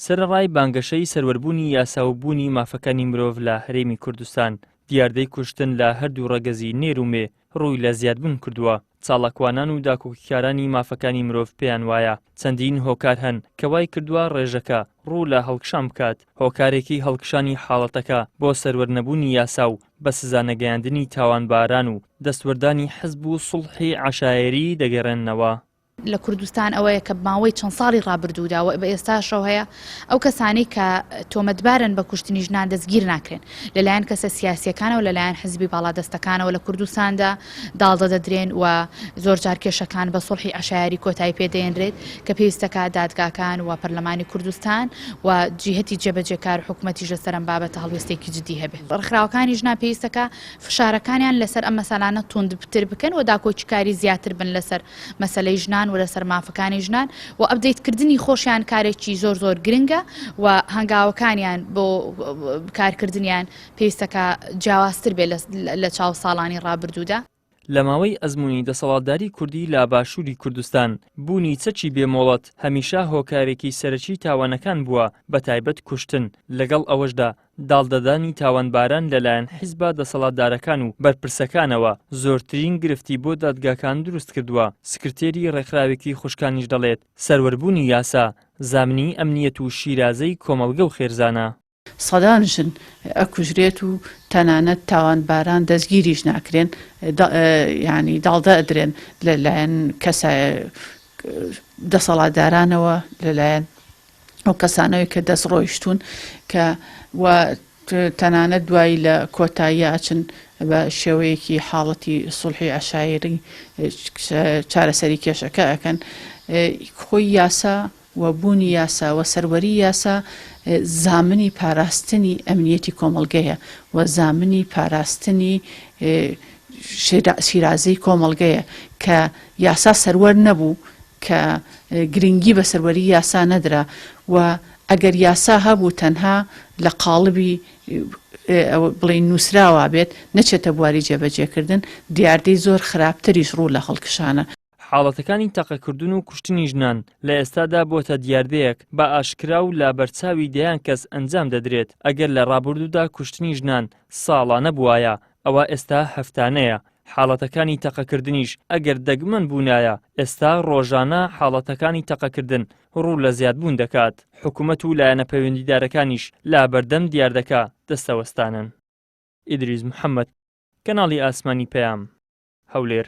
سەرەڕای بانگەشەی سەروەربوونی یاساوبوونی مافەکانی مرۆڤ لە هەرێمی کوردستان دیاردەی کوشتن لە هەردوو ڕەگەزی نێر و مێ ڕووی لە زیادبوون کردووە. چاڵەکوانان و داکۆکیکارانی مافەکانی مرۆڤ پێیان وایە چەندین هۆکار هەن کە وای کردووە ڕێژەکە ڕوو لە هەڵکشان بکات. هۆکارێکی هەڵکشانی حاڵەتەکە بۆ سەروەرنەبوونی یاسا و بە سزانە گەیاندنی تاوانباران و دەستوەردانی حزب و سوڵحی عەشایری دەگەڕێنەوە. لە کوردستان ئەوەیە کە ماوەی چەند ساڵی ڕابردوودا و بە ئێستاشەوە هەیە ئەو کەسانەی کە تۆمەتبارن بە کوشتنی ژنان دەستگیر ناکرێن لەلایەن کەسە سیاسیەکانەوە لەلایەن حزبی باڵادەستەکانەوە لە کوردستاندا داڵدە دەدرێن و زۆر جار کێشەکان بە سوڵحی عەشایری کۆتایی پێدەێنرێت کە پێویستەکە دادگاکان و پەرلەمانی کوردستان و جیهەتی جێبەجێکار حکوومەتیش لەسەر ئەم بابەتە هەڵوێستێکی جدی هەبێت. ڕێکخراوەکانی ژنان پێویستەکە فشارەکانیان لەسەر ئەم مەسەلانە توندتر بکەن و داکۆچیکاری زیاتر بن لەسەر مەسەلەی ژنان و لەسەر مافەکانی ژنان و ئەپدەیتکردنی خۆشیان کارێکی زۆر گرنگە و هەنگاوەکانیان بۆ کارکردنیان پێویستەکە جیاوازتر بێت لە چاو ساڵانی ڕابردوودا. لە ماوەی ئەزموونی دەسەڵاتداری کوردی لە باشووری کوردستان بوونی چەکی بێمۆڵەت هەمیشە هۆکارێکی سەرەکی تاوانەکان بووە بە تایبەت کوشتن لەگەڵ ئەوەشدا داڵدەدانی تاوانباران لەلایەن حیزبە دەسەڵاتدارەکان و بەرپرسەکانەوە زۆرترین گرفتی بۆ دادگاکان دروست کردووە. سکرتێری ڕێکخراوێکی خوشکانیش دەڵێت سەروەربوونی یاسا زامنی ئەمنیەت و شیرازەی کۆمەڵگە و خێرزانە. سەدان ژن ئەکوژرێت و تەنانەت تاوانباران دەستگیریش ناکرێن ینی داڵدە ئەدرێن لەلایەن کەسە دەسەڵاتدارانەوە لەلایەن ئەو کەسانەوەی کە دەست ڕۆیشتون کە تەنانەت دوایی لە کۆتایی ئاچن بە شێوەیەکی حاڵەتی سوڵحی عەشایری چارەسەری کێشەکە ئەکەن. خۆی یاسا و بوونی یاسا و سەروەری یاسا زامنی پاراستنی ئەمنیەتی کۆمەڵگەیە و زامنی پاراستنی شیرازەی کۆمەڵگەیە کە یاسا سەروەر نەبوو کە گرنگی بە سەروەری یاسا نەدرا و ئەگەر یاسا هەبوو تەنها لە قاڵبی بڵێن نووسراوە بێت نەچێتە بواری جێبەجێکردن دیاردەی زۆر خراپتریش ڕوو لە خەڵکشانە. حاڵەتەکانی تەقەکردن و کوشتنی ژنان لە ئێستادا بۆتە دیاردەیەک بە ئاشکرا و لە بەرچاوی دەیان کەس ئەنجام دەدرێت. ئەگەر لە ڕابردوودا کوشتنی ژنان ساڵانە بووایە ئەوە ئێستا هەفتانەیە. حاڵەتەکانی تەقەکردنیش ئەگەر دەگمەن بوونایە ئێستا ڕۆژانە حاڵەتەکانی تەقەکردن ڕوو لە زیادبوون دەکات. حکوومەت و لایەنە پەیوەندیدارەکانیش لا بەردەم دیاردەکە دەستەوەستانن. ئیدریس محەممەد، کەناڵی ئاسمانی پەیام، هەولێر.